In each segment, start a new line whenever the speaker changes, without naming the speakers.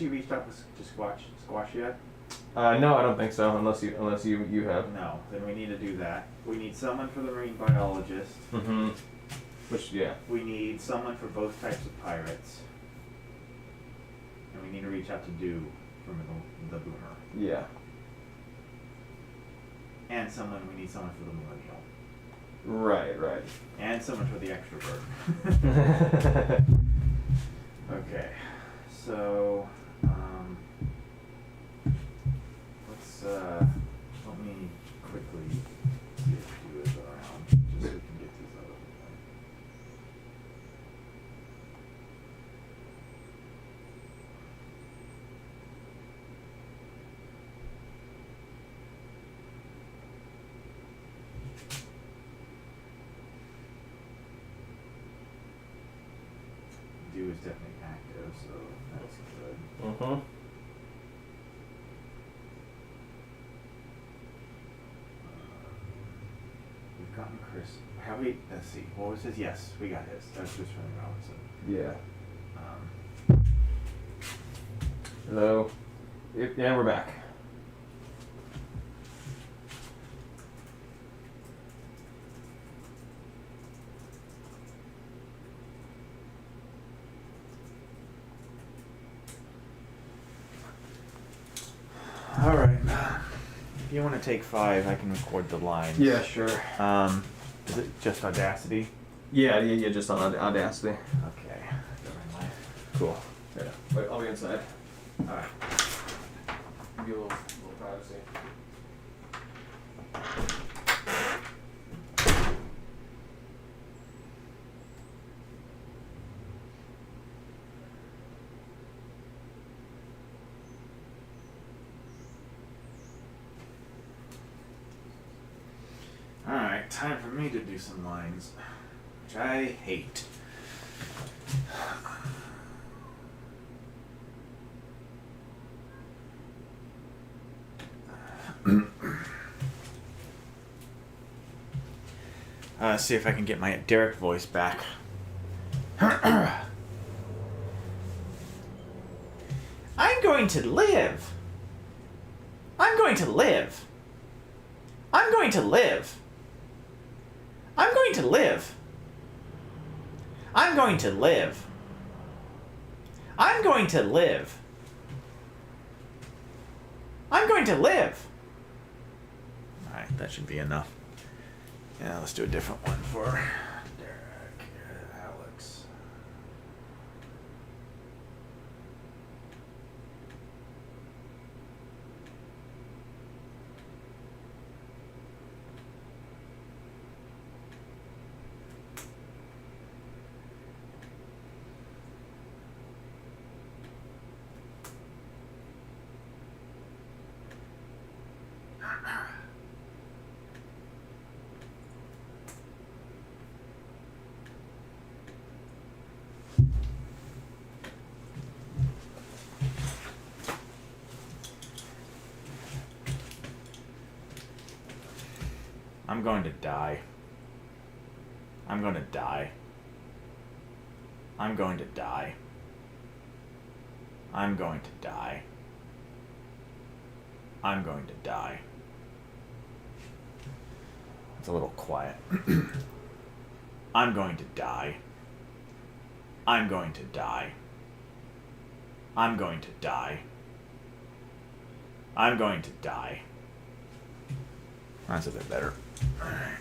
she reached out to squash yet?
No, I don't think so. Unless you have.
No. Then we need to do that. We need someone for the marine biologist.
Mm-hmm. Which, yeah.
We need someone for both types of pirates. And we need to reach out to Do from the Boomer.
Yeah.
And we need someone for the millennial.
Right.
And someone for the extrovert. Okay. So, let me quickly see if Do is around, just so we can get these out of the way. Do is definitely active, so that's good.
Mm-hmm.
We've gotten Chris. Have we? Let's see. What was his? Yes, we got his. That's Chris Robinson.
Yeah. Hello. Yeah, we're back.
All right. If you want to take 5, I can record the lines.
Yeah, sure.
Is it just Audacity?
Yeah, just on Audacity.
Okay.
Cool. Yeah. Wait, I'll be inside.
All right.
Give you a little privacy.
Alright, time for me to do some lines, which I hate. See if I can get my Derek voice back. I'm going to live. I'm going to live. I'm going to live. I'm going to live. I'm going to live. I'm going to live. I'm going to live. Alright, that should be enough. Yeah, let's do a different one for Derek, Alex. I'm going to die. I'm going to die. I'm going to die. I'm going to die. I'm going to die. It's a little quiet. I'm going to die. I'm going to die. I'm going to die. I'm going to die. That's a bit better. All right.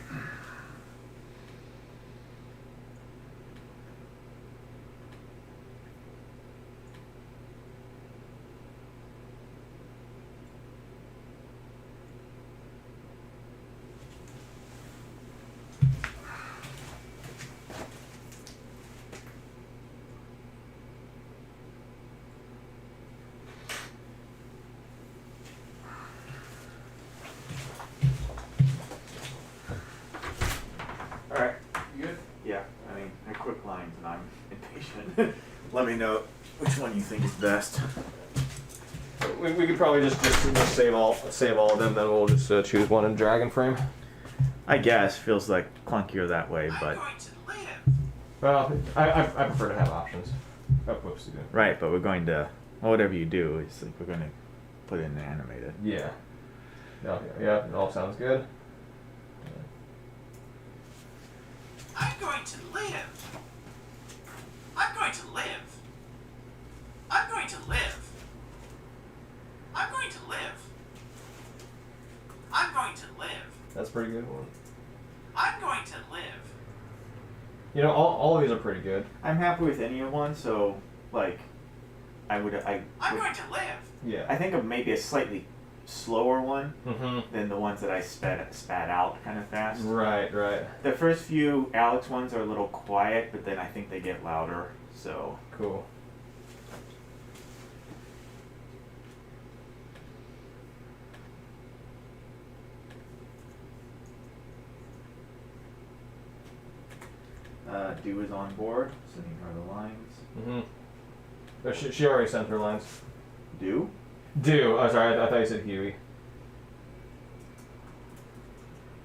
Quick lines, and I'm impatient. Let me know which one you think is best.
We could probably just save all of them, then we'll just choose one in Dragon Frame.
I guess feels like clunkier that way, but.
I'm going to live.
Well, I prefer to have options. Oh, whoops, you did.
Right, but we're going to Well, whatever you do, it's like we're gonna put it in and animate it.
Yeah. Yeah, it all sounds good.
I'm going to live. I'm going to live. I'm going to live. I'm going to live. I'm going to live.
That's a pretty good one.
I'm going to live.
You know, all of these are pretty good.
I'm happy with any one, so like,
I'm going to live.
Yeah.
I think of maybe a slightly slower one
Mm-hmm.
than the ones that I spat out kind of fast.
Right.
The first few Alex ones are a little quiet, but then I think they get louder. So
Cool.
Do is on board, sending her the lines.
Mm-hmm. She already sent her lines.
Do?
Do. Oh, sorry. I thought you said Huey.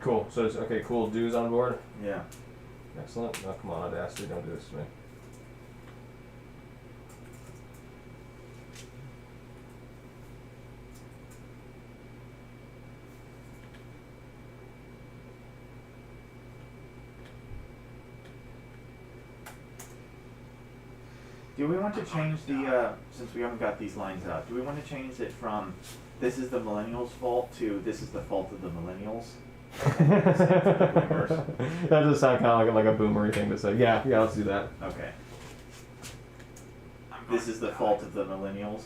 Cool. So it's okay. Cool. Do's on board.
Yeah.
Excellent. Oh, come on, Audacity. Don't do this to me.
Do we want to change the, since we haven't got these lines out, do we want to change it from this is the millennials' fault to this is the fault of the millennials?
That does sound kind of like a boomery thing to say. Yeah, let's do that.
Okay.
I'm going
This is
to
the
die.
fault of the millennials.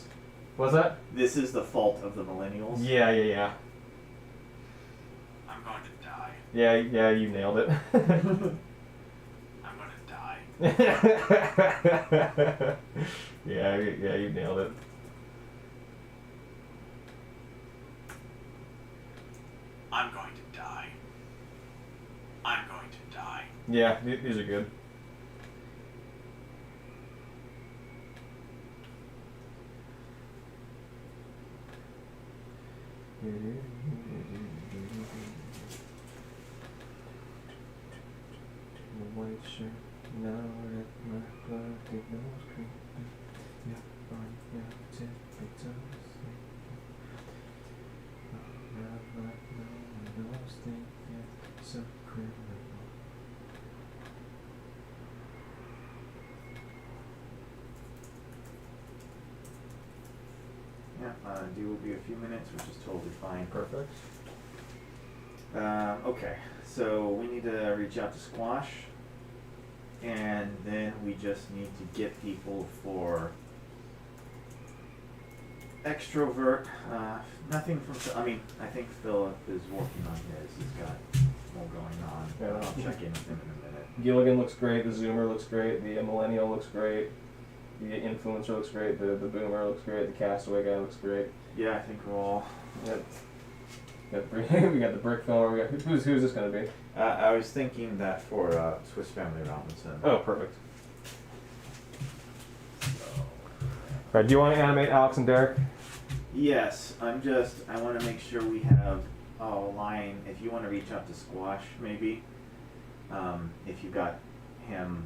What's that?
This is the fault of the millennials.
Yeah.
I'm going to die.
Yeah, you nailed it.
I'm going to die.
yeah, you nailed it.
I'm going to die. I'm going to die.
Yeah, these are good. White shirt, now at my bloody nose creeping. Yeah, on your tippy toes. No one knows think it's so criminal.
Yeah, due will be a few minutes, which is totally fine.
Perfect.
Okay, so we need to reach out to Squash, and then we just need to get people for extrovert. Nothing from. I mean, I think Philip is working on his. He's got more going on.
Yeah.
I'll check in with him in a minute.
Gilligan looks great, the Zoomer looks great, the Millennial looks great, the Influencer looks great, the Boomer looks great, the Castaway guy looks great.
Yeah, I think we're all.
Yep. We got the Brick Filler. We got who's this gonna be?
I was thinking that for Swiss Family Robinson.
Oh, perfect. Right, do you want to animate Alex and Derek?
Yes, I want to make sure we have a line. If you want to reach out to Squash, maybe. If you got him,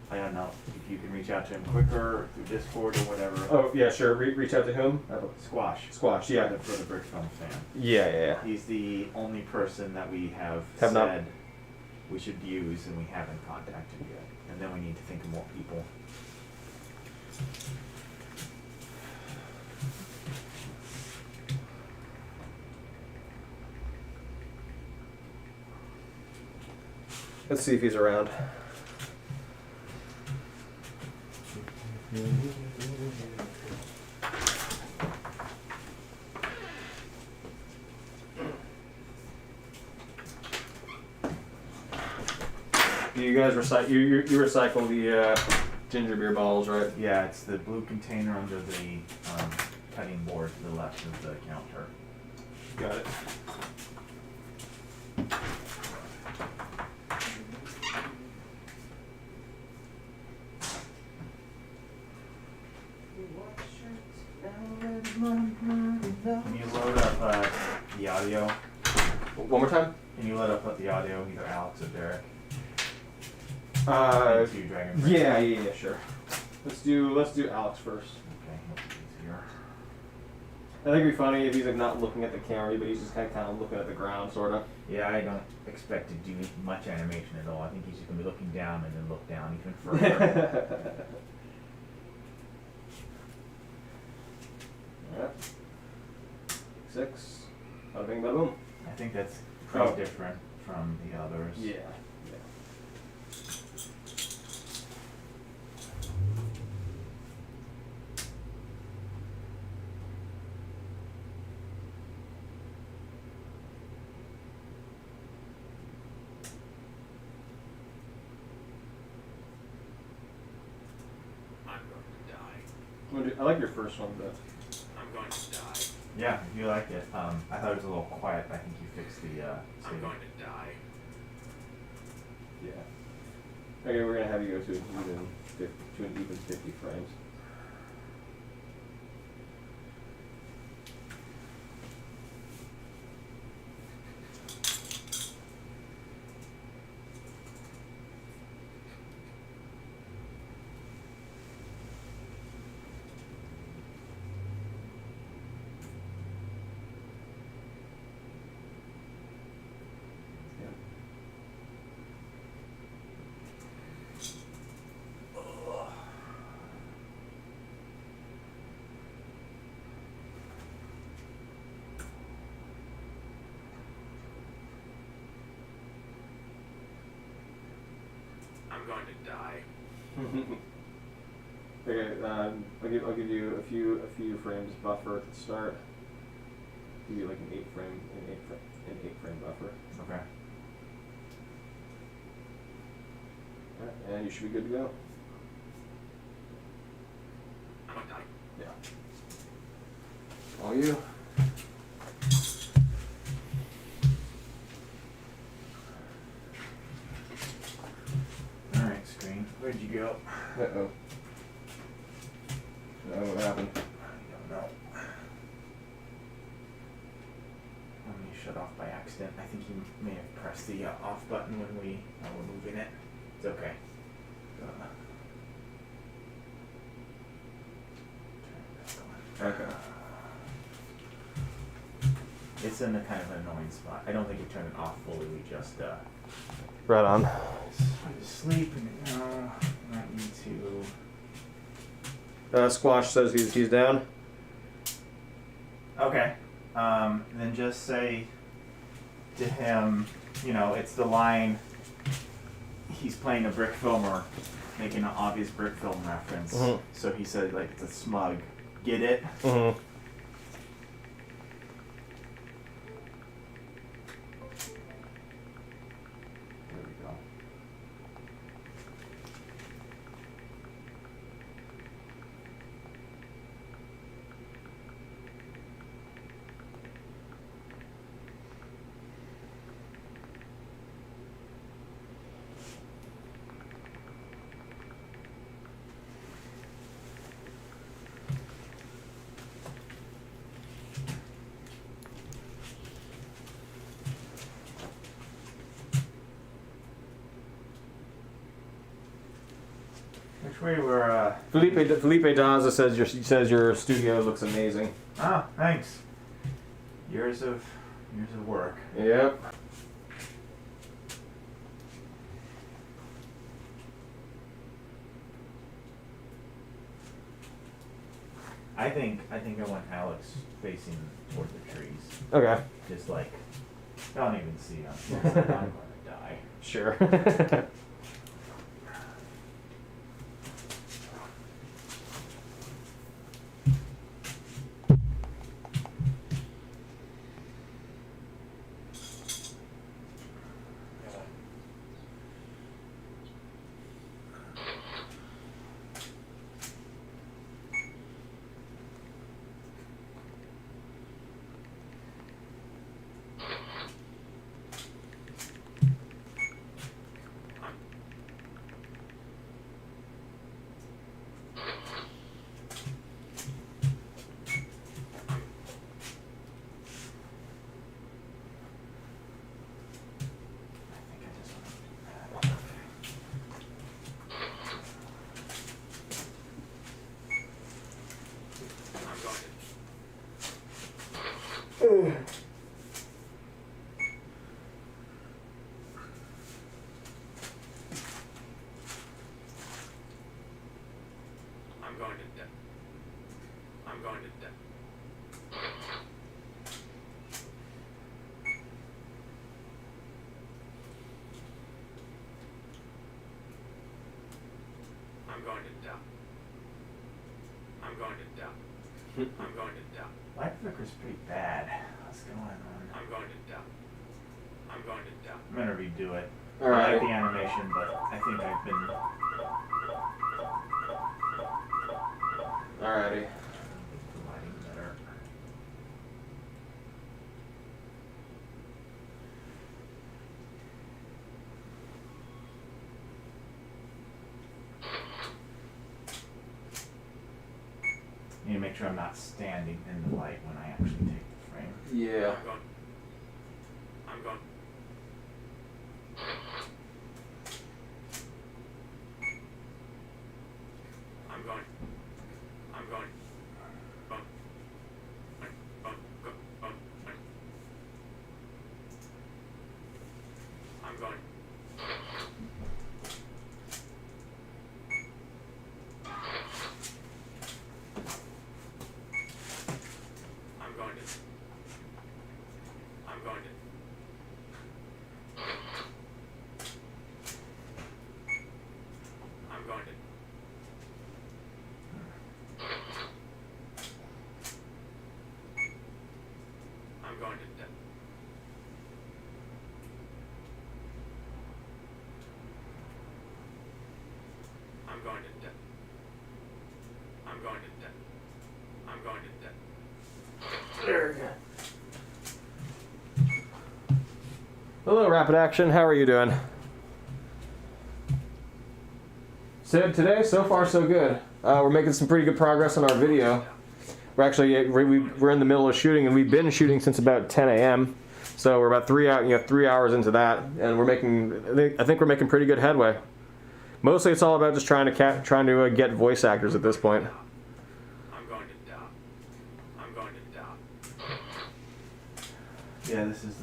I don't know, if you can reach out to him quicker or through Discord or whatever.
Oh, yeah, sure. Reach out to whom?
Squash.
Squash, yeah.
For the Brick Film fan.
Yeah.
He's the only person that we have
Have
said
not-
we should use and we haven't contacted yet. And then we need to think of more people.
Let's see if he's around. You guys recycle. You recycle the ginger beer bottles, right?
Yeah, it's the blue container under the cutting board to the left of the counter.
Got it.
Can you load up the audio?
One more time.
Can you load up the audio, either Alex or Derek?
Uh,
Into Dragon Breath?
yeah, sure. Let's do Alex first.
Okay.
I think it'd be funny if he's like not looking at the camera, but he's just kind of looking at the ground, sort of.
Yeah, I don't expect to do much animation at all. I think he's just gonna be looking down and then look down even further.
Alright. 6. Bada bing, bada boom.
I think that's pretty
Oh.
different from the others.
Yeah.
I'm going to die.
I like your first one, but
I'm going to die.
Yeah, if you like it. I thought it was a little quiet. I think you fixed the
I'm
saving.
going to die.
yeah. Okay, we're gonna have you go to an even 50 frames.
I'm going to die.
Okay, I'll give you a few frames buffer at the start. Give you like an 8 frame buffer.
Okay.
Alright, and you should be good to go.
I'm going to die.
Yeah. All you.
All right, screen. Where'd you go?
Uh-oh. I don't know what happened.
I don't know. Let me shut off by accident. I think you may have pressed the off button when we were moving it. It's okay. Turn it back on.
Okay.
It's in a kind of an annoying spot. I don't think we turned it off fully. We just
Right on.
went to sleep and I need to.
Squash says he's down.
Okay. Then just say to him, it's the line. He's playing a brick film or making an obvious brick film reference.
Mhm.
So he said, like, it's a smug. Get it?
Mm-hmm.
There we go. Which way were
Felipe Daza says your studio looks amazing.
Ah, thanks. Years of work.
Yep.
I think I want Alex facing toward the trees.
Okay.
Just like, I don't even see him. It's like, I'm gonna die.
Sure.
I'm going to die. I'm going to die. I'm going to die. I'm going to die. I'm going to die.
Light flicker's pretty bad. What's going on?
I'm going to die. I'm going to die.
I'm gonna redo it. I
Alright.
like the animation, but I think I've been
Alrighty.
providing better. Need to make sure I'm not standing in the light when I actually take the frame.
Yeah.
I'm going. I'm going. I'm going. I'm going. I'm going. I'm going to. I'm going to. I'm going to. I'm going to. I'm going to. I'm going to. I'm going to.
There we go. Hello, Rapid Action. How are you doing? So today, so far, so good. We're making some pretty good progress on our video. We're actually we're in the middle of shooting, and we've been shooting since about 10 a.m. So we're about 3 hours into that, and we're making. I think we're making pretty good headway. Mostly, it's all about just trying to get voice actors at this point.
I'm going to die. I'm going to die.
Yeah, this is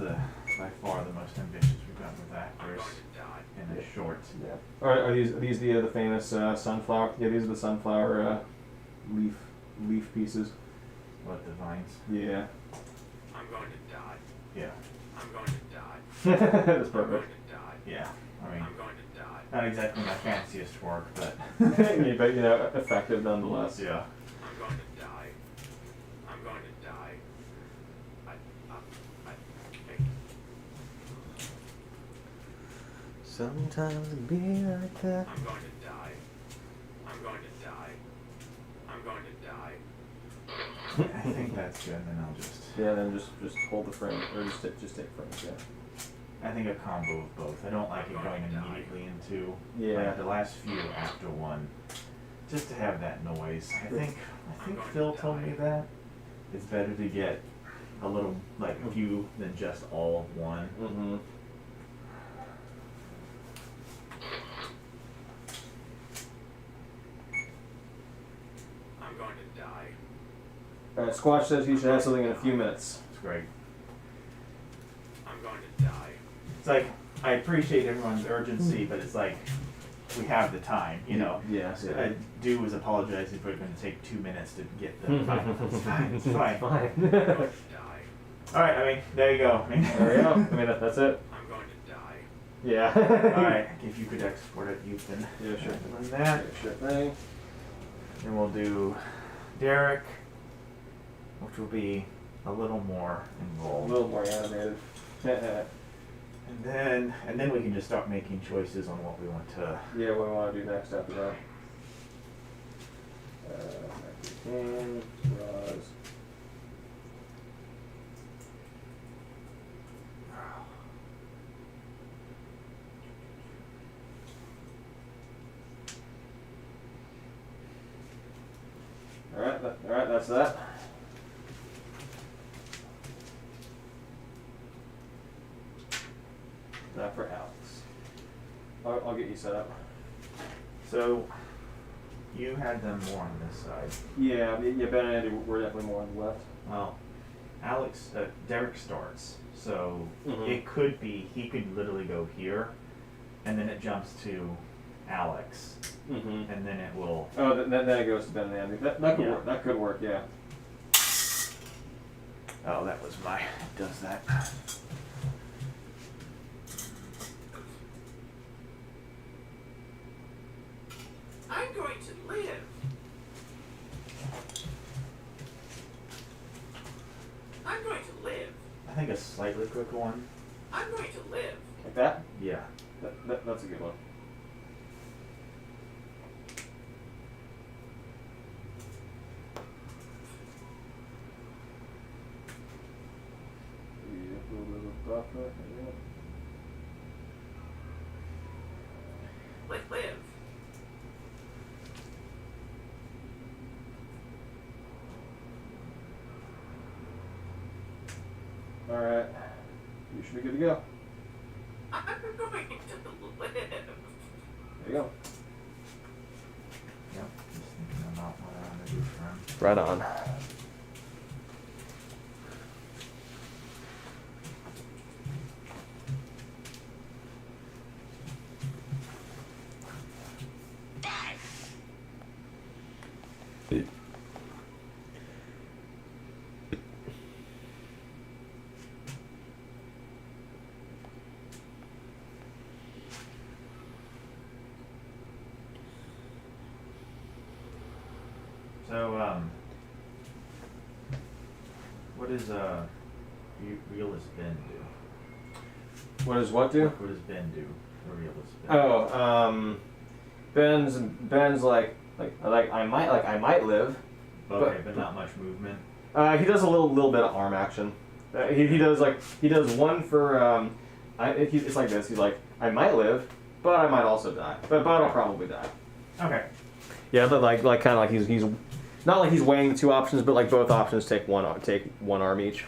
by far the most ambitious we've got with
I'm
actors
going to die.
in a short.
Yeah. Are these the famous sunflower? Yeah, these are the sunflower leaf pieces.
What, the vines?
Yeah.
I'm going to die.
Yeah.
I'm going to die.
That's
I'm going
perfect.
to die.
Yeah. I mean,
I'm going to die.
not exactly my fanciest work, but
Yeah, but effective nonetheless.
yeah.
I'm going to die. I'm going to die. I
Sometimes it be like that.
I'm going to die. I'm going to die. I'm going to die.
I think that's good. Then I'll just.
Yeah, then just hold the frame, or just take frames. Yeah.
I think a combo of both. I don't like it going immediately into
Yeah.
the last few after one, just to have that noise. I think Phil told me that it's better to get a little like a few than just all one.
Mm-hmm.
I'm going to die.
All right, Squatch says he should have something in a few minutes.
It's great.
I'm going to die.
It's like I appreciate everyone's urgency, but it's like we have the time, you know.
Yes.
So I do is apologize if we're going to take 2 minutes to get the. It's fine. It's fine.
I'm going to die.
All right. I mean, there you go.
There we go. I mean, that's it.
I'm going to die.
Yeah.
All right. If you could export it, you can.
Yeah, sure.
Run that.
Sure thing.
Then we'll do Derek, which will be a little more
A
involved.
little more animated.
And then we can just start making choices on what we want to.
Yeah, what I want to do next after that. Roz. All right, that's that. That for Alex. I'll get you set up.
So, you had them more on this side.
Yeah, Ben and Andy were definitely more on the left.
Well, Derek starts. So
Mhm.
it could be, he could literally go here, and then it jumps to Alex,
Mm-hmm.
and then it will.
Oh, then it goes to Ben and Andy. That could
Yeah.
work. That could work. Yeah.
Oh, that was my. It does that.
I'm going to live. I'm going to live.
I think a slightly quicker one.
I'm going to live.
Like that.
Yeah.
That's a good one. Yeah, a little bit of buffer. Yeah.
Live.
All right. You should be good to go.
I'm going to live.
There you go.
Yep. Just thinking about what I want to do for him.
Right on.
So, what does realist Ben do?
What does what do?
What does Ben do for realist Ben?
Oh, Ben's like I might live.
Okay, but not much movement.
He does a little bit of arm action. He does one for it's like this. He's like, I might live, but I might also die. But I'll probably die.
Okay.
Yeah, but like kind of like he's not like he's weighing the two options, but like both options take one arm each.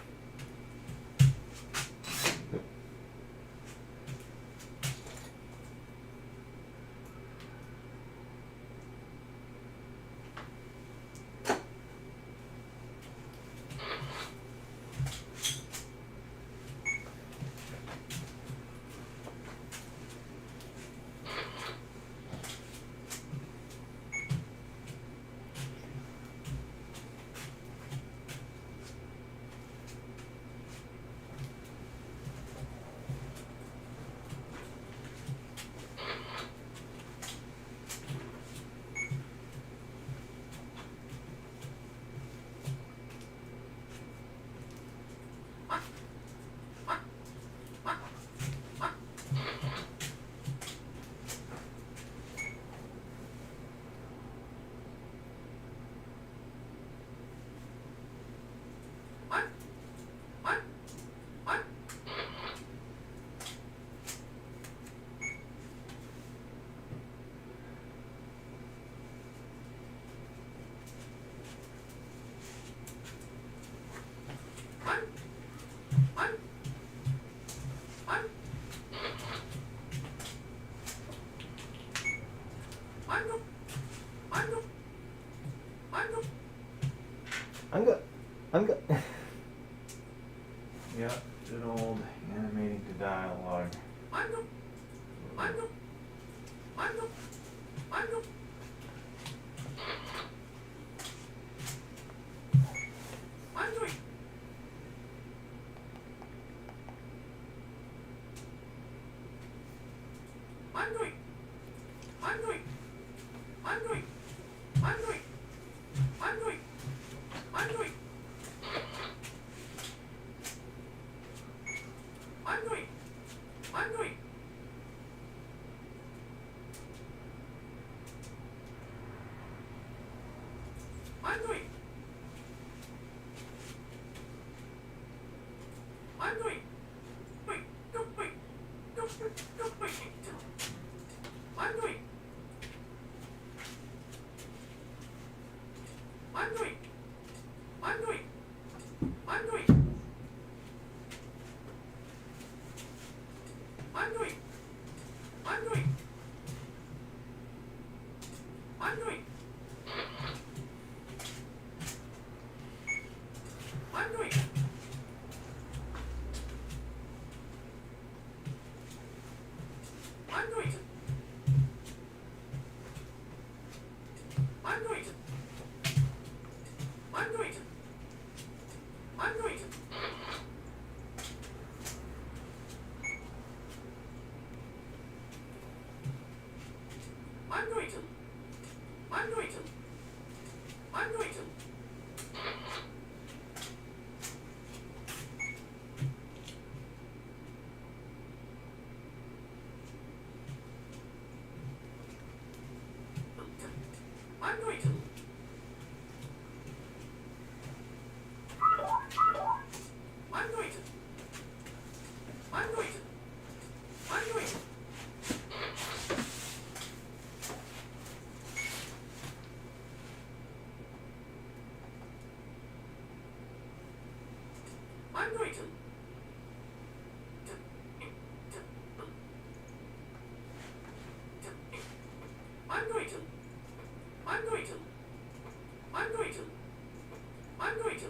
I'm good.
Yep, good old animating to dialogue.
I'm going to. I'm going to. I'm going to. I'm going to. I'm going to.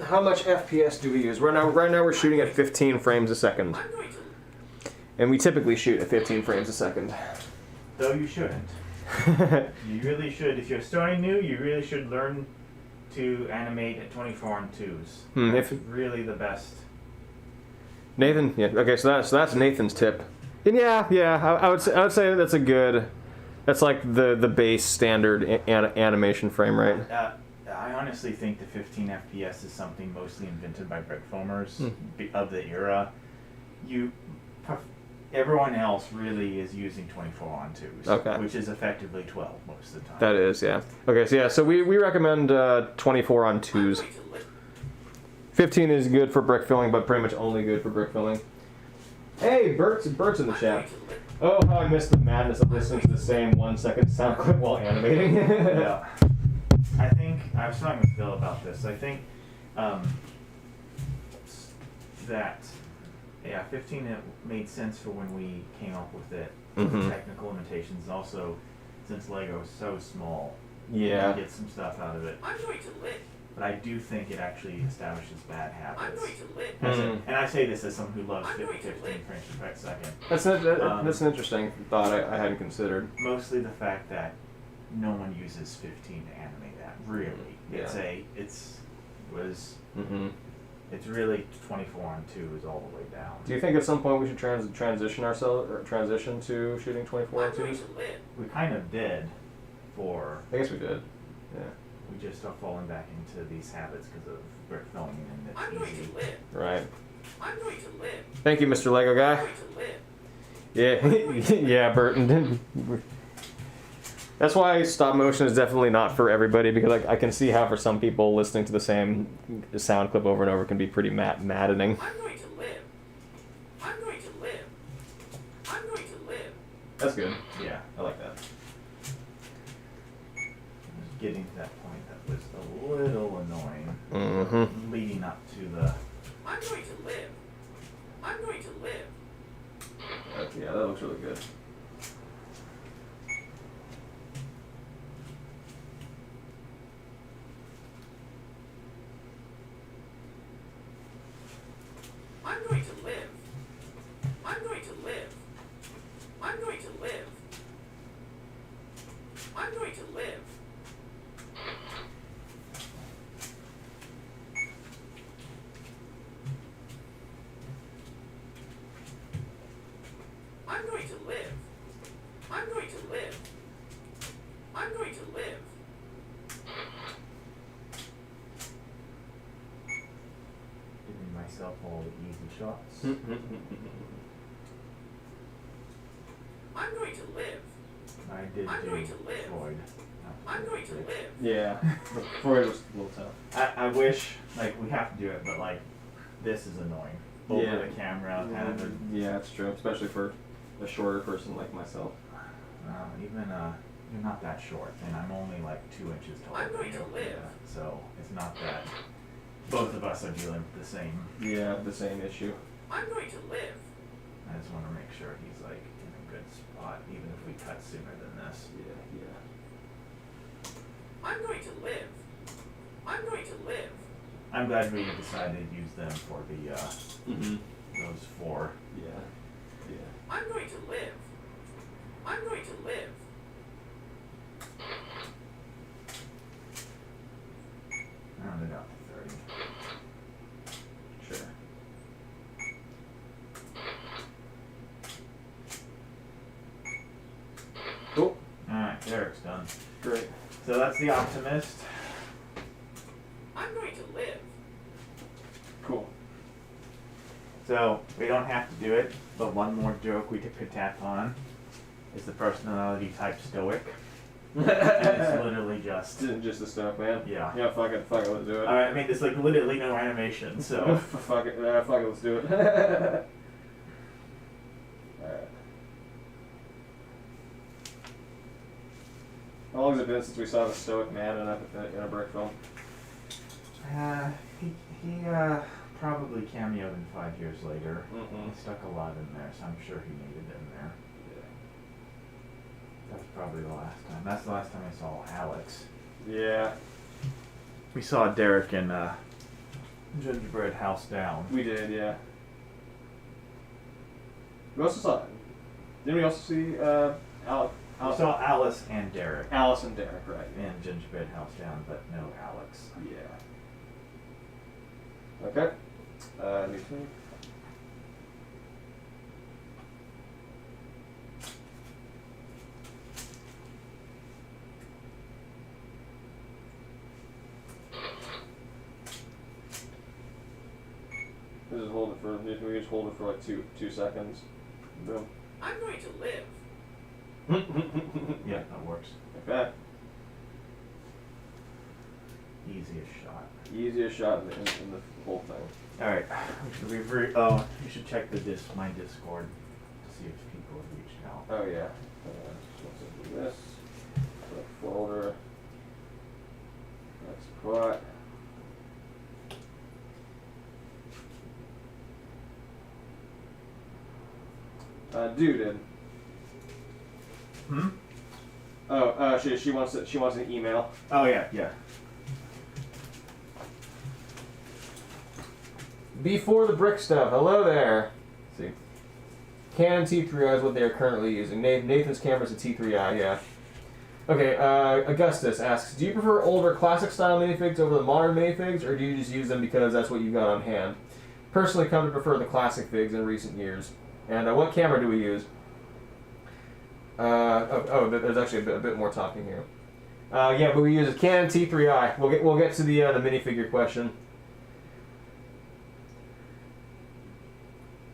How much FPS do we use? Right now we're shooting at 15 frames a second.
I'm going to.
And we typically shoot at 15 frames a second.
Though you shouldn't. You really should. If you're starting new, you really should learn to animate at 24 on 2s.
If
Really the best.
Nathan, yeah, okay, so that's Nathan's tip. And yeah, I would say that's a good. That's like the base standard animation frame rate.
I honestly think the 15 FPS is something mostly invented by brick filmers of the era. Everyone else really is using 24 on 2s,
Okay.
which is effectively 12 most of the time.
That is, yeah. Okay, so we recommend 24 on 2s. 15 is good for brick filling, but pretty much only good for brick filling. Hey, Bert's in the chat. Oh, how I missed the madness of listening to the same 1-second sound clip while animating.
Yeah. I think, I was talking with Phil about this, I think that, 15 it made sense for when we came up with it.
Mhm.
Technical limitations also, since Lego is so small,
Yeah.
you get some stuff out of it.
I'm going to live.
But I do think it actually establishes bad
I'm
habits.
going to live.
And I say this as someone who loves
I'm going to
15
live.
frames per second.
That's an interesting thought I hadn't considered.
Mostly the fact that no one uses 15 to animate that. Really,
Mm-hmm.
it's really 24 on 2 is all the way down.
Do you think at some point we should transition to shooting 24 on
I'm going
2s?
to live.
We kind of did for.
I guess we did. Yeah.
We just are falling back into these habits because of brick filming and
I'm
it's
going
easy.
to live.
Right.
I'm going to live.
Thank you, Mr. Lego
I'm
guy.
going to live.
Yeah, yeah, Burton. That's why stop motion is definitely not for everybody, because I can see how for some people listening to the same sound clip over and over can be pretty maddening.
I'm going to live. I'm going to live. I'm going to live.
That's good.
Yeah,
I like that.
getting to that point that was a little annoying.
Mm-hmm.
Leading up to the.
I'm going to live. I'm going to live.
Yeah, that looks really good.
I'm going to live. I'm going to live. I'm going to live. I'm going to live. I'm going to live. I'm going to live. I'm going to live.
Giving myself all the easy shots.
I'm going to live.
I did
I'm
do
going to live.
Freud.
I'm going to live.
Yeah, Freud was a little tough.
I wish, like, we have to do it, but, like, this is annoying. Over
Yeah.
the camera, kind of a,
Yeah, it's true, especially for a shorter person like myself.
you're not that short, and I'm only, like, 2 inches taller
I'm
than
going
you.
to live.
So, it's not that both of us are dealing with the same.
Yeah, the same issue.
I'm going to live.
I just want to make sure he's, like, in a good spot, even if we cut sooner than this.
Yeah.
I'm going to live. I'm going to live.
I'm glad we decided to use them for the,
Mm-hmm.
those 4.
Yeah.
I'm going to live. I'm going to live.
Round it out to 30.
Sure. Cool.
Alright, Derek's done.
Great.
So that's the Optimist.
I'm going to live.
Cool.
So we don't have to do it, but one more joke we could tap on is the personality type Stoic. And it's literally just.
Just the stuff, man.
Yeah.
Yeah, fuck it, let's do it.
Alright, I mean, there's like literally no animation, so.
fuck it, let's do it. Alright. long has it been since we saw the Stoic Man in a brick film?
He probably cameoed in 5 years later.
Mm-hmm.
He stuck a lot in there, so I'm sure he needed it in there.
Yeah.
That's probably the last time. That's the last time I saw Alex.
Yeah.
We saw Derek in Gingerbread House Down.
We did, yeah. We also saw. Didn't we also see
We saw Alice and Derek
Alice and Derek, right?
in Gingerbread House Down, but no Alex.
Yeah. Okay. New team. Just hold it for. We just hold it for like two seconds. Boom.
I'm going to live.
Yeah, that works.
Okay.
Easiest shot.
Easiest shot in the whole thing.
All right. You should check my Discord to see if people have reached out.
Oh yeah. So let's do this. Put a folder. Let's put. Dude in.
Hmm.
Oh, she wants it. She wants an email.
Oh yeah, yeah.
Before the brick stuff. Hello there. Let's see. Canon T3i is what they are currently using. Nathan's camera's a T3i. Yeah. Okay. Augustus asks, do you prefer older classic style minifigs over the modern minifigs, or do you just use them because that's what you got on hand? Personally, come to prefer the classic figs in recent years. And what camera do we use? There's actually a bit more talking here. Yeah, but we use a Canon T3i. We'll get to the minifigure question.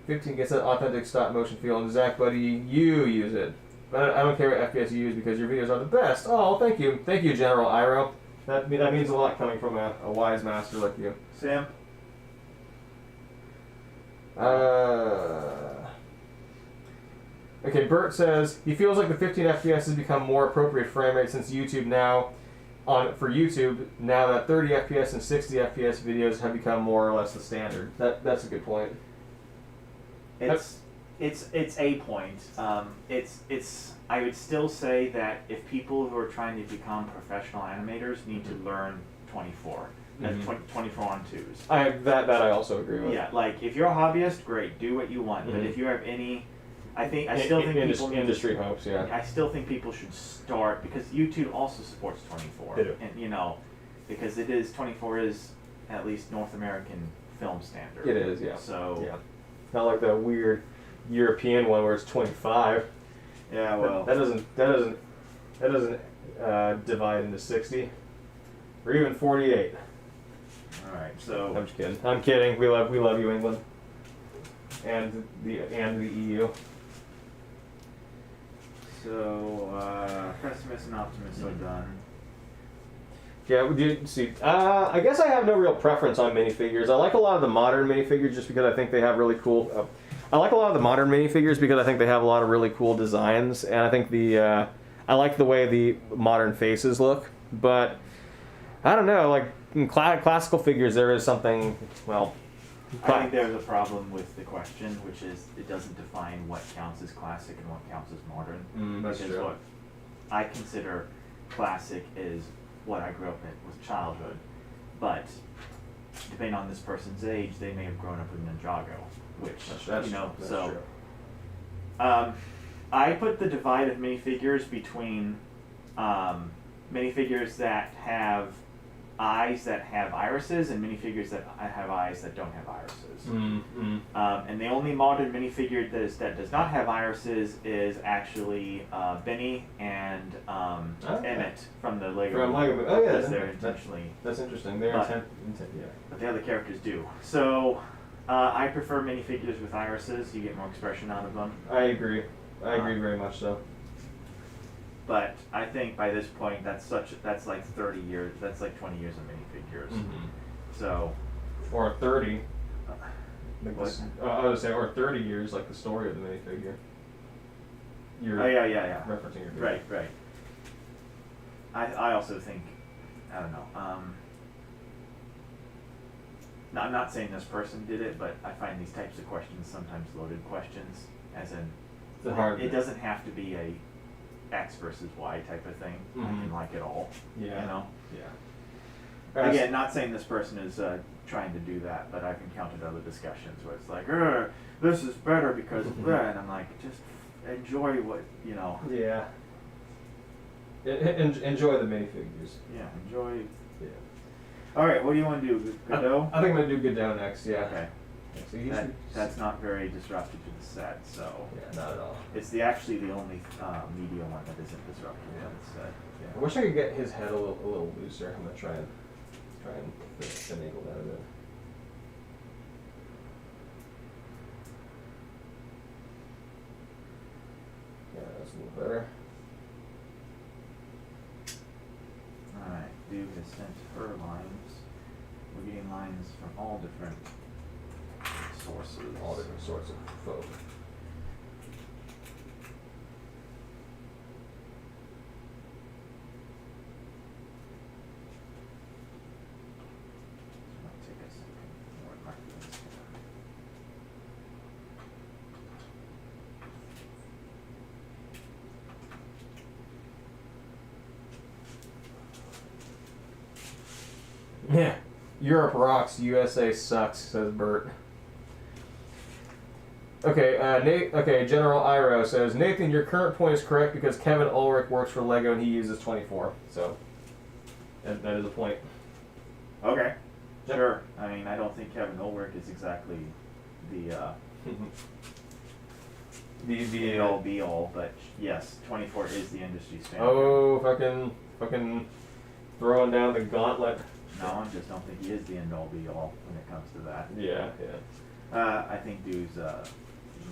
15 gets that authentic stop motion feel, and Zach, buddy, you use it. But I don't care what FPS you use because your videos are the best. Oh, thank you, General Iro. That means a lot coming from a wise master like you.
Sam.
Okay, Bert says he feels like the 15 FPS has become more appropriate frame rate since YouTube now, for YouTube now that 30 FPS and 60 FPS videos have become more or less the standard. That's a good point.
It's a point. It's I would still say that if people who are trying to become professional animators need to learn 24. And 24 on 2s.
That I also agree with.
Yeah, like if you're a hobbyist, great, do what you want. But if you have any, I still think people need
industry hopes. Yeah.
I still think people should start because YouTube also supports 24.
They do.
And because 24 is at least North American film standard.
It is, yeah.
So
yeah, not like that weird European one where it's 25.
Yeah, well,
that doesn't divide into 60 or even 48.
All right, so
I'm just kidding. I'm kidding. We love you, England, and the EU.
So pessimist and optimist are done.
Yeah, see. I guess I have no real preference on minifigures. I like a lot of the modern minifigures just because I think they have really cool. I like a lot of the modern minifigures because I think they have a lot of really cool designs, and I think I like the way the modern faces look. But I don't know, like in classical figures, there is something. Well,
I think there's a problem with the question, which is it doesn't define what counts as classic and what counts as modern.
That's
because
true.
what I consider classic is what I grew up in with childhood, but depending on this person's age, they may have grown up with Ninjago, which
That's
so.
True.
I put the divide of minifigures between minifigures that have eyes that have irises and minifigures that have eyes that don't have irises. And the only modern minifigure that does not have irises is actually Benny and Emmett from the Lego.
From Lego. Oh yeah,
because they're intentionally.
That's interesting. They're intent. Yeah.
But the other characters do. So I prefer minifigures with irises. You get more expression out of them.
I agree. I agree very much so.
But I think by this point, that's like 30 years. That's like 20 years of minifigures. So,
or 30.
What?
I would say, or 30 years, like the story of the minifigure. You're
yeah.
referencing your video.
Right. I also think, I don't know, no, I'm not saying this person did it, but I find these types of questions sometimes loaded questions, as in,
It's hard.
it doesn't have to be a X versus Y type of thing. I can like it all.
Yeah.
You know?
Yeah.
Again, not saying this person is trying to do that, but I've encountered other discussions where it's like, this is better because of that, and I'm like, just enjoy what, you know.
Yeah. Enjoy the minifigures.
Yeah, enjoy.
Yeah.
All right, what do you want to do? Godot?
I think I'm gonna do Godot next. Yeah.
Okay.
Yeah, so usually,
That's not very disruptive to the set, so.
Yeah, not at all.
It's actually the only media one that isn't disruptive to the set.
Yeah. I wish I could get his head a little looser. I'm gonna try and finagle that a bit. Yeah, that's a little better.
Alright, do has sent her lines. We're getting lines from all different sources.
All different sorts of folk.
Might take a second more to mark this down.
Yeah. Europe rocks, USA sucks, says Bert. Okay, General Iro says, Nathan, your current point is correct because Kevin Ulrich works for Lego and he uses 24. So, that is a point.
Okay.
Yep.
Sure. I mean, I don't think Kevin Ulrich is exactly the end all be all, but yes, 24 is the industry standard.
Oh, fucking throwing down the gauntlet.
No, I just don't think he is the end all be all when it comes to that.
Yeah.
I think dude's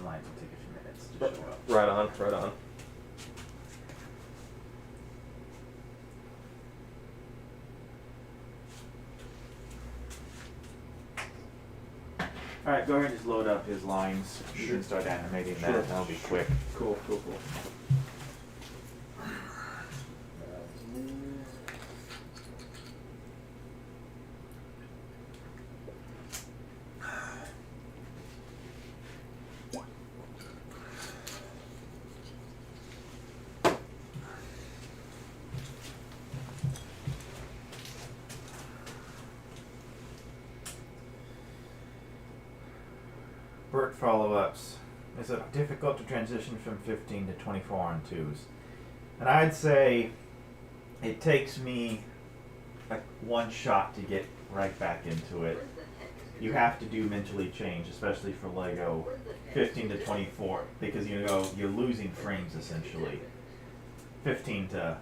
lines will take a few minutes to show up.
Right on.
Alright, go ahead and just load up his lines. You
Sure.
can start animating
Sure.
that. That'll be quick.
Cool.
Bert follow-ups. Is it difficult to transition from 15 to 24 on 2s? And I'd say it takes me like one shot to get right back into it. You have to do mentally change, especially for Lego 15 to 24, because you're losing frames essentially. 15 to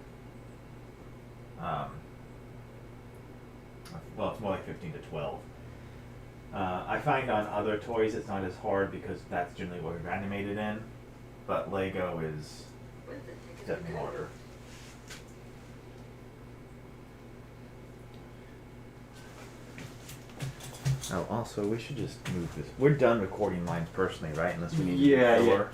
well, it's more like 15 to 12. I find on other toys it's not as hard because that's generally what we've animated in, but Lego is definitely harder. Oh, also, we should just move this. We're done recording lines personally, right? Unless we need to move forward.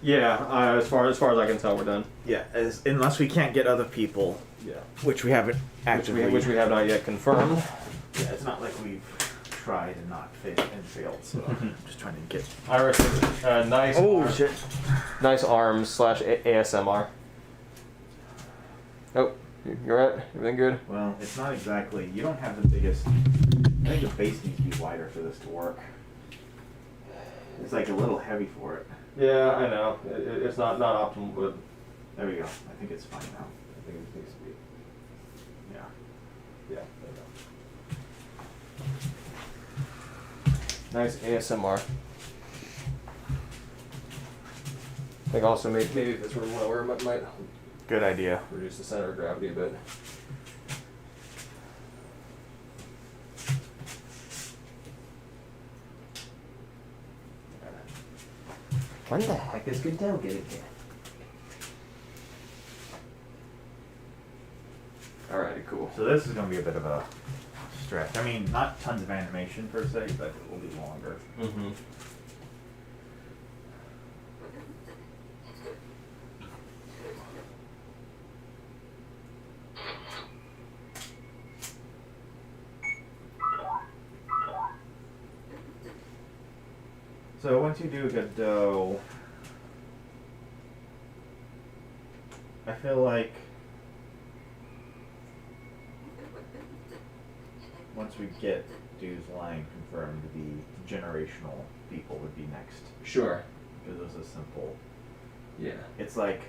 Yeah. As far as I can tell, we're done.
Yeah, unless we can't get other people,
Yeah.
which we haven't actively.
Which we have not yet confirmed.
Yeah, it's not like we've tried and not failed. So I'm just trying to get.
Iris, nice.
Shit!
Nice arms / ASMR. Oh, you're right. Everything good?
Well, it's not exactly. You don't have the biggest. I think the base needs to be wider for this to work. It's like a little heavy for it.
Yeah, I know. It's not optimal, but
There we go. I think it's fine now.
I think it needs to be.
Yeah.
Yeah. Nice ASMR. I think also maybe if this were lower, it might
Good idea.
reduce the center of gravity a bit. When the heck is Godot getting here? Alrighty, cool.
So this is going to be a bit of a stretch. I mean, not tons of animation per se, but it will be longer.
Mm-hmm.
So once you do Godot, I feel like once we get Dude's line confirmed, the generational people would be next.
Sure.
Because it was a simple.
Yeah.
It's like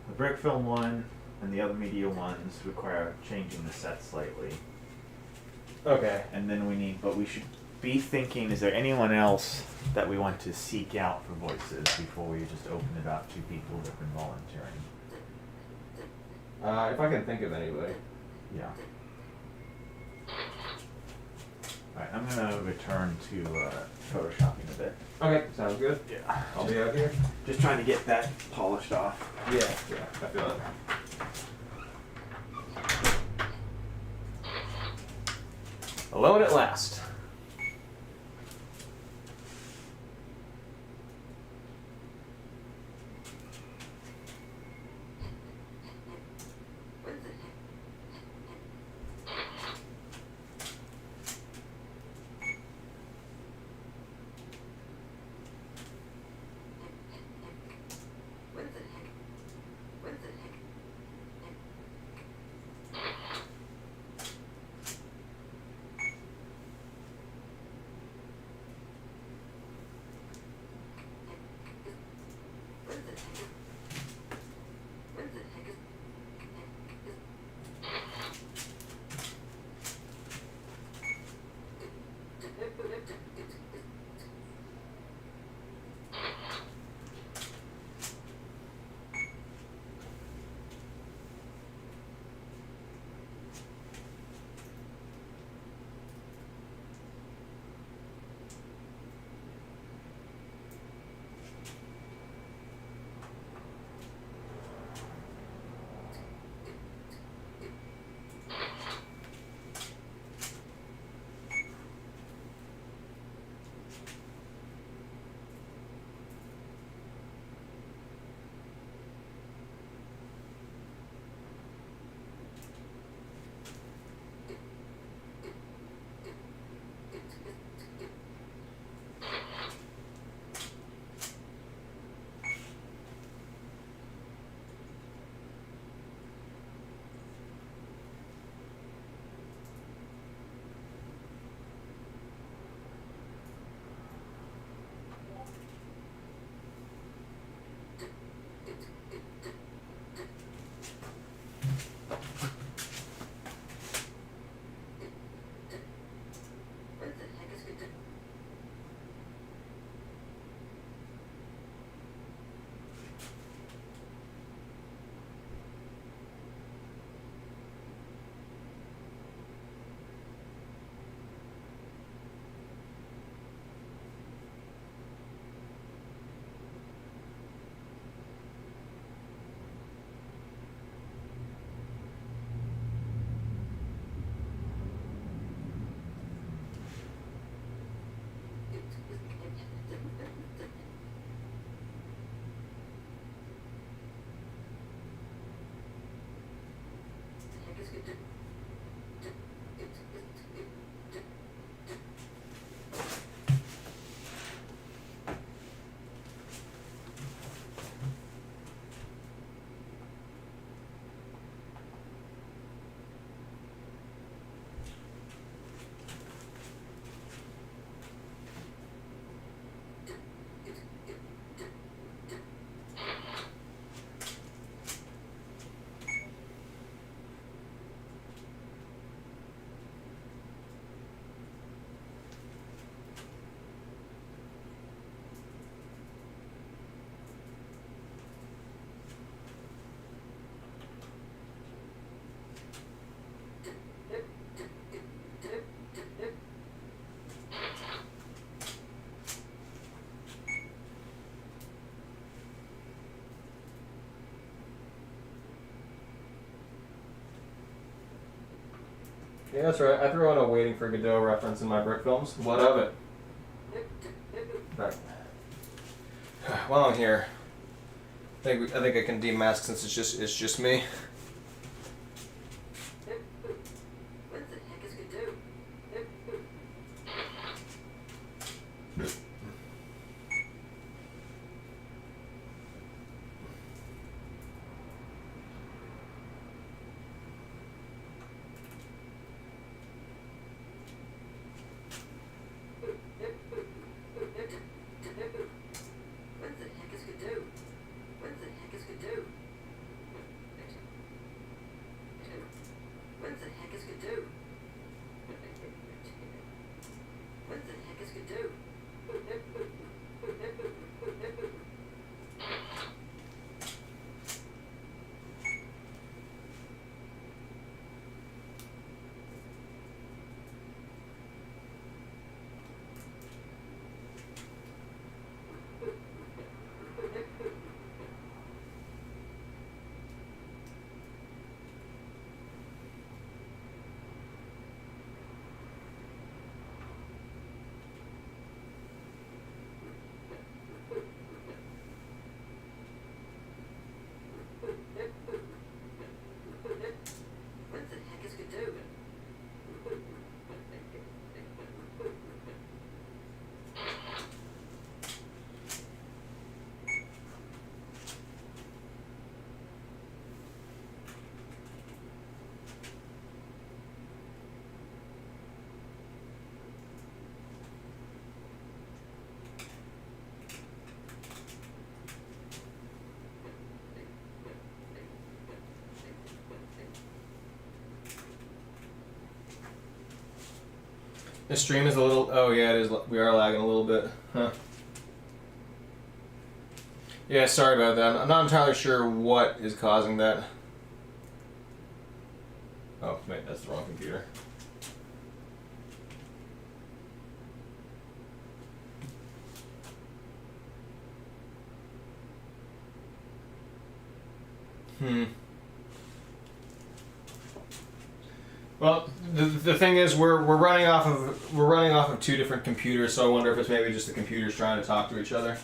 the brick film one and the other media ones require changing the set slightly.
Okay.
And then we should be thinking, is there anyone else that we want to seek out for voices before we just open it up to people that have been volunteering?
If I can think of anybody.
Yeah. Alright, I'm gonna return to photoshopping a bit.
Okay, sounds good.
Yeah.
I'll be out here.
Just trying to get that polished off.
Yeah, I feel it. Alone at last. Yeah, that's right. I threw in a Waiting for Godot reference in my brick films. What of it? Right. While I'm here, I think I can demask since it's just me.
What the heck is Godot?
The stream is a little. Oh yeah, it is. We are lagging a little bit, huh? Yeah, sorry about that. I'm not entirely sure what is causing that. Oh, wait, that's the wrong computer. Well, the thing is, we're running off of two different computers, so I wonder if it's maybe just the computers trying to talk to each other.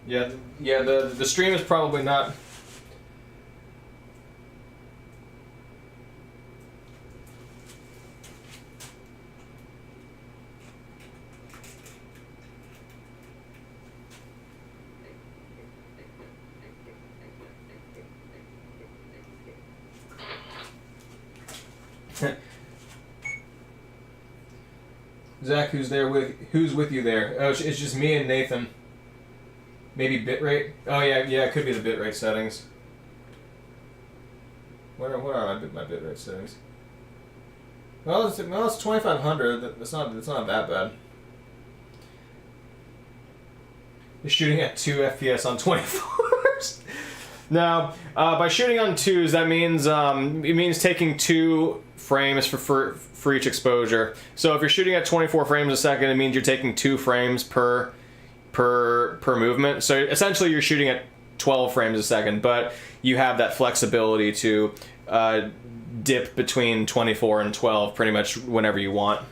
Yeah, the stream is probably not. Zach, who's with you there? Oh, it's just me and Nathan. Maybe bitrate? Oh yeah, it could be the bitrate settings. What are my bitrate settings? Well, it's 2500. It's not that bad. You're shooting at 2 FPS on 24s. Now, by shooting on 2s, that means it means taking 2 frames for each exposure. So if you're shooting at 24 frames a second, it means you're taking 2 frames per movement. So essentially you're shooting at 12 frames a second, but you have that flexibility to dip between 24 and 12 pretty much whenever you want.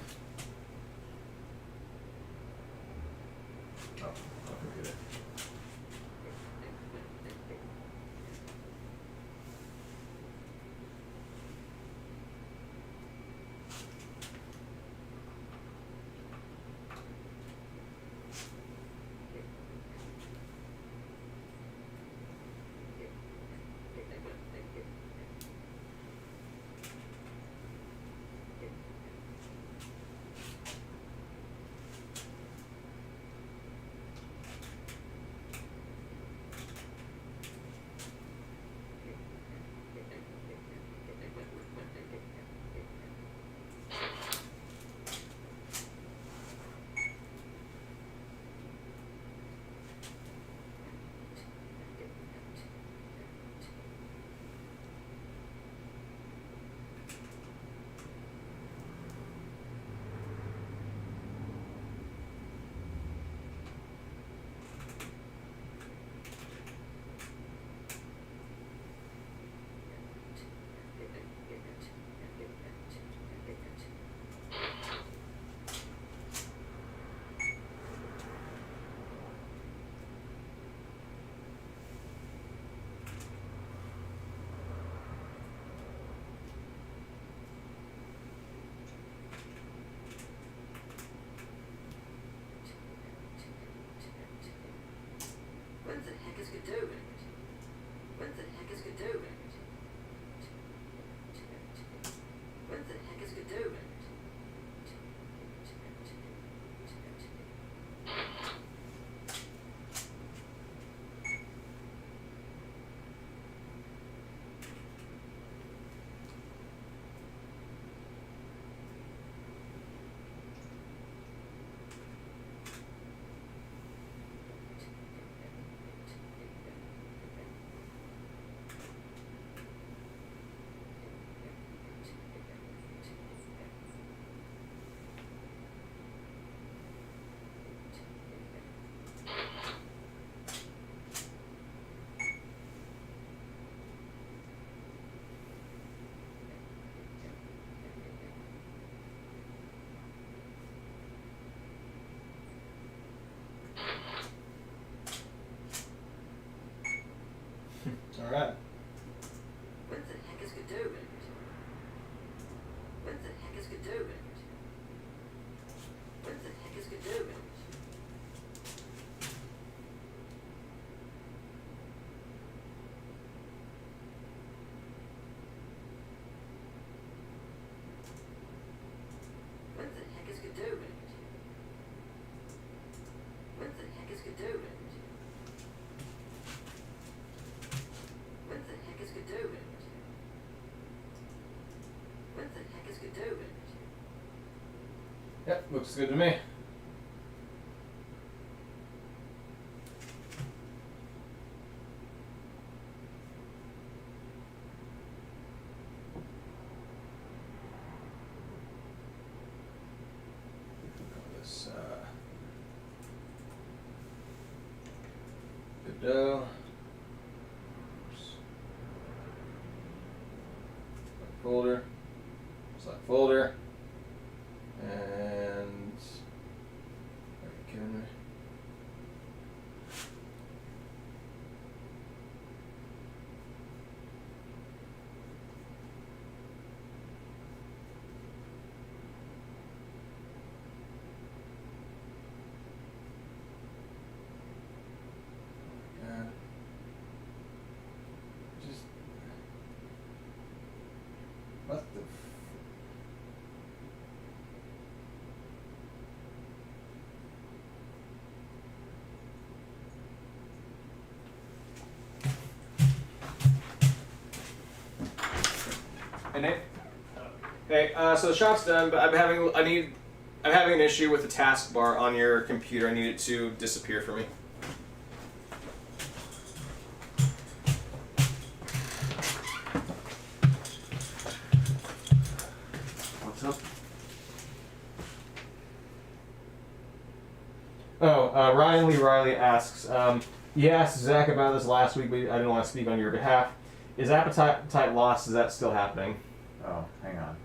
Godot? What the heck is Godot? What the heck is Godot?
Yep, looks good to me. This Godot. Folder. Select folder. And can just what the Hey Nate. Hey, so the shot's done, but I'm having an issue with the taskbar on your computer. I need it to disappear for me.
What's up?
Oh, Ryan Lee Riley asks, you asked Zach about this last week, but I didn't want to speak on your behalf. Is appetite lost? Is that still happening?
Oh, hang on.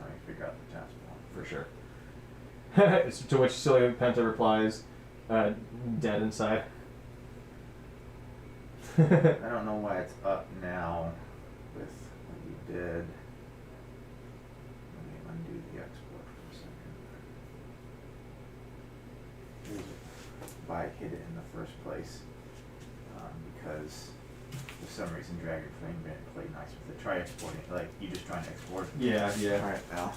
Let me figure out the task one.
For sure. To which Celia Penta replies, dead inside.
I don't know why it's up now with what you did. Let me undo the export for a second. Here's why I hid it in the first place. Because for some reason Dragon Flame didn't play nice with it. Try exporting it. Like, you just trying to export?
Yeah.
Alright, pal.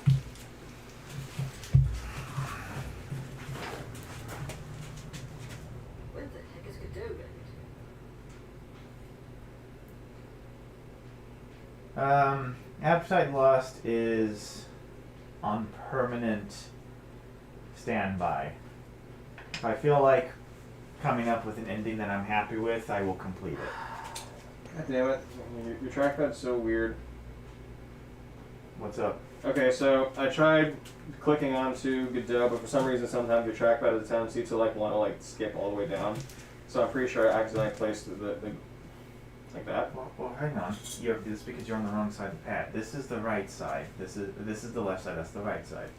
What the heck is Godot?
Appetite lost is on permanent standby. If I feel like coming up with an ending that I'm happy with, I will complete it.
God damn it. Your trackpad's so weird.
What's up?
Okay, so I tried clicking onto Godot, but for some reason sometimes your trackpad has a tendency to want to skip all the way down. So I'm pretty sure I accidentally placed the like that.
Well, hang on. You have this because you're on the wrong side of the pad. This is the right side. This is the left side. That's the right side.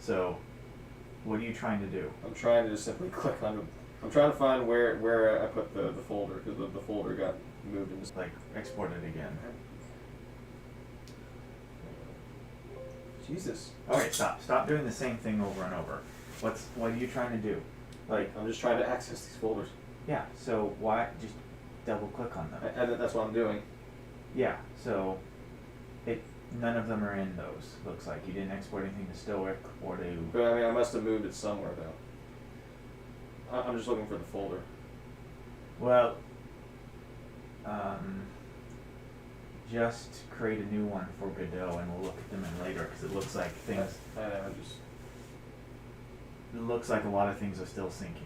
So, what are you trying to do?
I'm trying to just simply click on. I'm trying to find where I put the folder because the folder got moved into.
Like, export it again.
Jesus.
Alright, stop. Stop doing the same thing over and over. What are you trying to do? Like,
I'm just trying to access these folders.
yeah, so why just double click on them?
And that's what I'm doing.
Yeah, so none of them are in those, looks like. You didn't export anything to Stoic or to...
But I mean, I must have moved it somewhere though. I'm just looking for the folder.
Well, just create a new one for Godot and we'll look at them in later because it looks like things... It looks like a lot of things are still syncing.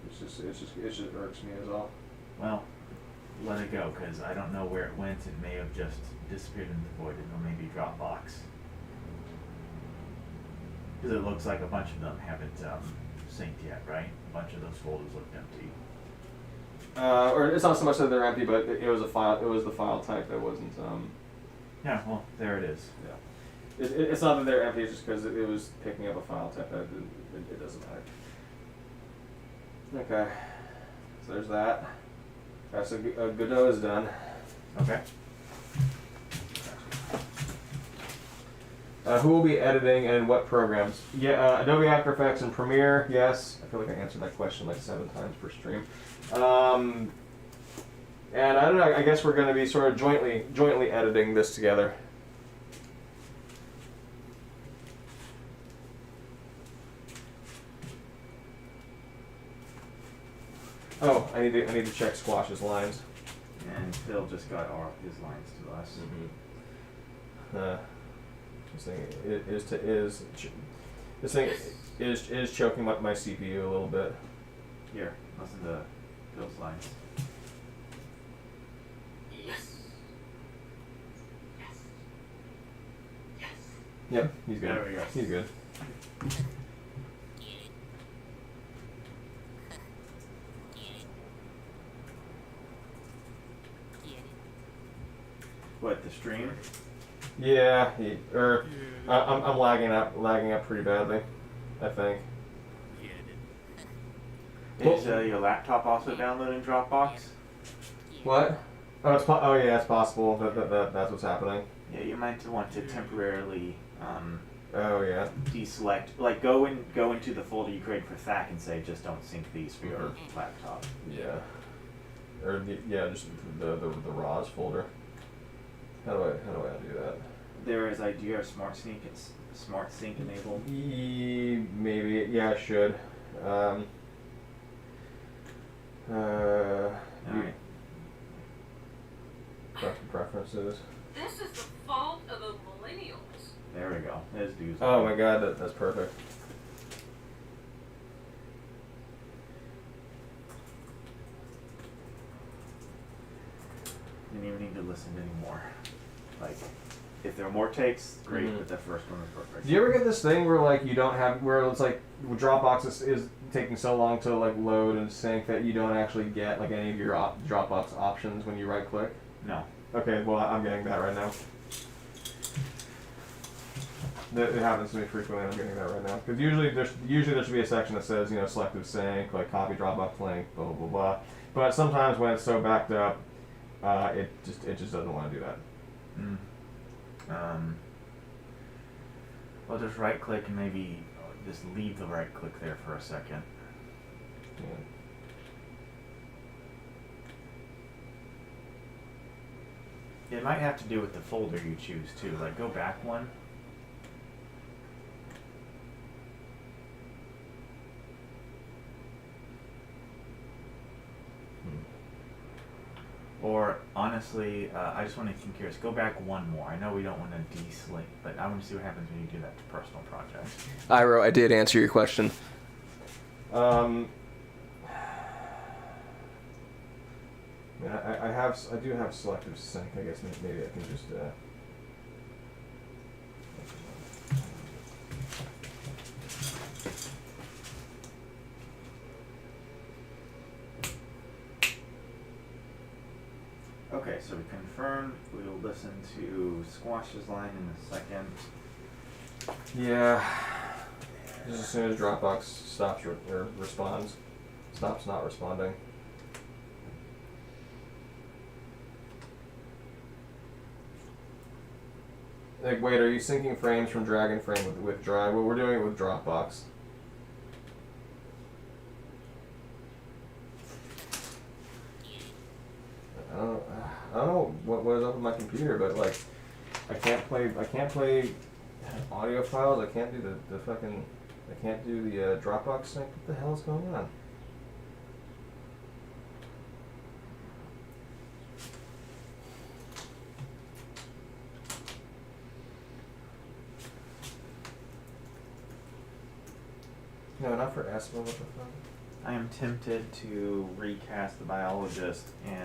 It just irks me as all.
Well, let it go because I don't know where it went. It may have just disappeared into the void or maybe Dropbox. Because it looks like a bunch of them haven't synced yet, right? A bunch of those folders looked empty.
Or it's not so much that they're empty, but it was a file. It was the file type that wasn't.
Yeah, well, there it is.
Yeah. It's not that they're empty. It's just because it was picking up a file type that it doesn't matter. Okay. So there's that. Alright, so Godot is done.
Okay.
Who will be editing and in what programs? Yeah, Adobe After Effects and Premiere, yes. I feel like I answered that question like 7 times per stream. And I don't know, I guess we're going to be sort of jointly editing this together. Oh, I need to check Squash's lines.
And Phil just got all his lines to us.
This thing is choking my CPU a little bit.
Here, listen to Phil's lines.
Yes. Yes. Yes.
Yep, he's good.
There we go.
He's good.
What, the stream?
Yeah, I'm lagging up pretty badly, I think.
Is your laptop also downloading Dropbox?
What? Oh yeah, it's possible that's what's happening.
Yeah, you might want to temporarily
Oh yeah.
deselect, like go into the folder you created for THAC and say just don't sync these for your laptop.
Yeah. Or just the RAWs folder. How do I do that?
There is, do you have Smart Sync enabled?
Maybe, yeah, I should.
Alright.
Preferences.
This is the fault of the millennials.
There we go. There's dudes.
Oh my god, that's perfect.
Didn't even need to listen anymore. Like, if there are more takes, great, but the first one was perfect.
Do you ever get this thing where like you don't have where it's like Dropbox is taking so long to like load and sync that you don't actually get like any of your Dropbox options when you right click?
No.
Okay, well I'm getting that right now. It happens to me frequently, and I'm getting that right now. Because usually there should be a section that says, you know, selective sync, like copy Dropbox link, blah blah blah blah. But sometimes when it's so backed up, it just doesn't want to do that.
Well, just right click and maybe just leave the right click there for a second.
Yeah.
It might have to do with the folder you choose too. Like go back one. Or honestly, I just want to be curious. Go back one more. I know we don't want to deslink, but I want to see what happens when you do that to personal projects.
Iro, I did answer your question.
I do have selective sync. I guess maybe I can just.
Okay, so we confirmed. We'll listen to Squash's line in a second.
Yeah. Just as soon as Dropbox stops or responds, stops not responding. Like, wait, are you syncing frames from Dragon Frame with Drive? Well, we're doing it with Dropbox. I don't know what is up with my computer, but like, I can't play audio files. I can't do the fucking. I can't do the Dropbox sync. What the hell is going on? No, not for Aspen. What the fuck?
I am tempted to recast the biologist and